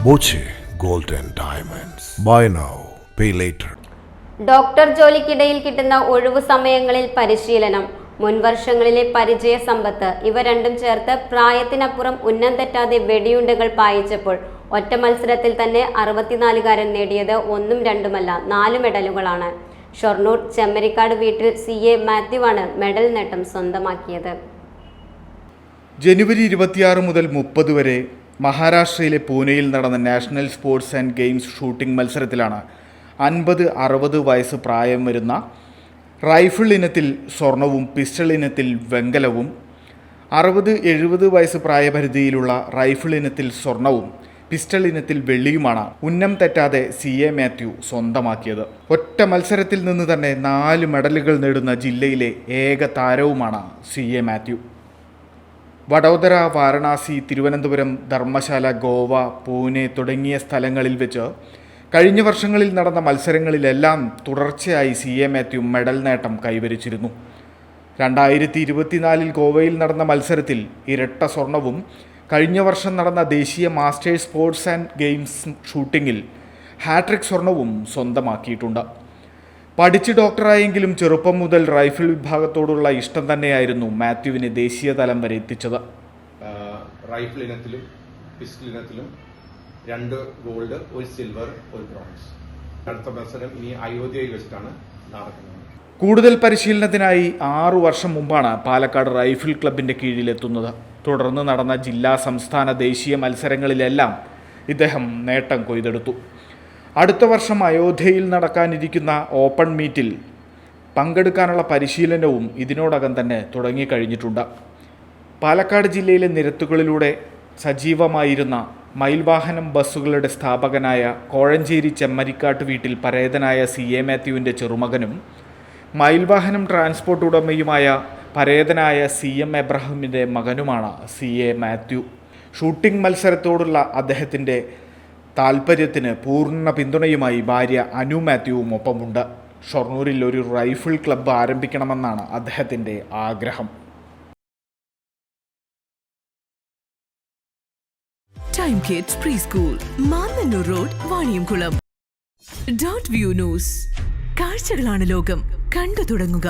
Boche gold and diamonds. Buy now, pay later. Doctor ജോലിക്കിടയിൽ കിട്ടുന്ന ഒഴിവു സമയങ്ങളിൽ പരിശീലനം, മുൻവർഷങ്ങളിലെ പരിചയ സമ്പത്ത് ഇവ രണ്ടും ചേർത്ത് പ്രായത്തിനപ്പുറം ഉന്നം തെറ്റാതെ വെടിയുണ്ടകൾ പായിച്ചപ്പോൾ ഒറ്റ മത്സരത്തിൽ തന്നെ 64കാരൻ നേടിയത് 1ഉം 2ഉമല്ല 4 മെഡലുകളാണ്. ഷൊർണൂർ ചെമ്മരിക്കാട് വീട്ടിൽ CA മാത്യുവാണ് മെഡൽ നേട്ടം സ്വന്തമാക്കിയത്. ജനുവരി 26 മുതൽ 30 വരെ മഹാരാഷ്ട്രയിലെ പൂനെയിൽ നടന്ന national sports and games shooting മത്സരത്തിലാണ് 50-60 വയസ്സ് പ്രായം വരുന്ന റൈഫിൾ ഇനത്തിൽ സ്വർണവും പിസ്റ്റൾ ഇനത്തിൽ വെങ്കലവും, 60-70 വയസ്സ് പ്രായപരിധിയിലുള്ള റൈഫിൾ ഇനത്തിൽ സ്വർണവും പിസ്റ്റൾ ഇനത്തിൽ വെള്ളിയുമാണ് ഉന്നം തെറ്റാതെ CA മാത്യു സ്വന്തമാക്കിയത്. ഒറ്റ മത്സരത്തിൽ നിന്ന് തന്നെ 4 മെഡലുകൾ നേടുന്ന ജില്ലയിലെ ഏക താരവുമാണ് CA മാത്യു. വഡോദര, വാരണാസി, തിരുവനന്തപുരം, ധർമ്മശാല, ഗോവ, പൂനെ തുടങ്ങിയ സ്ഥലങ്ങളിൽ വെച്ച് കഴിഞ്ഞ വർഷങ്ങളിൽ നടന്ന മത്സരങ്ങളിലെല്ലാം തുടർച്ചയായി CA മാത്യു മെഡൽ നേട്ടം കൈവരിച്ചിരുന്നു. 2024 ഗോവയിൽ നടന്ന മത്സരത്തിൽ ഇരട്ട സ്വർണവും കഴിഞ്ഞ വർഷം നടന്ന ദേശീയ മാസ്റ്റേഴ്സ് സ്പോർട്സ് ആൻഡ് ഗെയിംസ് ഷൂട്ടിങ്ങിൽ ഹാട്രിക് സ്വർണവും സ്വന്തമാക്കിയിട്ടുണ്ട്. പഠിച്ച് ഡോക്ടറായെങ്കിലും ചെറുപ്പം മുതൽ റൈഫിൾ വിഭാഗത്തോടുള്ള ഇഷ്ടം തന്നെയായിരുന്നു മാത്യുവിനെ ദേശീയ തലം വരെ എത്തിച്ചത്. റൈഫിൾ ഇനത്തിലും പിസ്റ്റൾ ഇനത്തിലും 2 ഗോൾഡ്, 1 സിൽവർ, 1 ബ്രോൺസ്. അടുത്ത മത്സരം ഇനി അയോധ്യയിൽ വെച്ചിട്ടാണ് നടക്കുന്നത്. കൂടുതൽ പരിശീലനത്തിനായി 6 വർഷം മുമ്പാണ് പാലക്കാട് റൈഫിൾ ക്ലബിൻ്റെ കീഴിലെത്തുന്നത്. തുടർന്ന് നടന്ന ജില്ലാ, സംസ്ഥാന, ദേശീയ മത്സരങ്ങളിലെല്ലാം ഇദ്ദേഹം നേട്ടം കൊയ്തെടുത്തു. അടുത്ത വർഷം അയോധ്യയിൽ നടക്കാനിരിക്കുന്ന ഓപ്പൺ മീറ്റിൽ പങ്കെടുക്കാനുള്ള പരിശീലനവും ഇതിനോടകം തന്നെ തുടങ്ങിക്കഴിഞ്ഞിട്ടുണ്ട്. പാലക്കാട് ജില്ലയിലെ നിരത്തുകളിലൂടെ സജീവമായിരുന്ന മയിൽവാഹനം ബസ്സുകളുടെ സ്ഥാപകനായ കോഴഞ്ചേരി ചെമ്മരിക്കാട്ട് വീട്ടിൽ പരേതനായ CA മാത്യുവിൻ്റെ ചെറുമകനും മയിൽവാഹനം ട്രാൻസ്പോർട്ട് ഉടമയുമായ പരേതനായ CM എബ്രഹാമിൻ്റെ മകനുമാണ് CA മാത്യു. ഷൂട്ടിംഗ് മത്സരത്തോടുള്ള അദ്ദേഹത്തിൻ്റെ താൽപ്പര്യത്തിന് പൂർണ്ണ പിന്തുണയുമായി ഭാര്യ അനു മാത്യുവും ഒപ്പമുണ്ട്. ഷൊർണൂരിൽ ഒരു റൈഫിൾ ക്ലബ്ബ് ആരംഭിക്കണമെന്നാണ് അദ്ദേഹത്തിൻ്റെ ആഗ്രഹം. Time kids pre school, Mannannur road, Vaniyamkulam. .View news, കാഴ്ചകളാണ് ലോകം, കണ്ടു തുടങ്ങുക.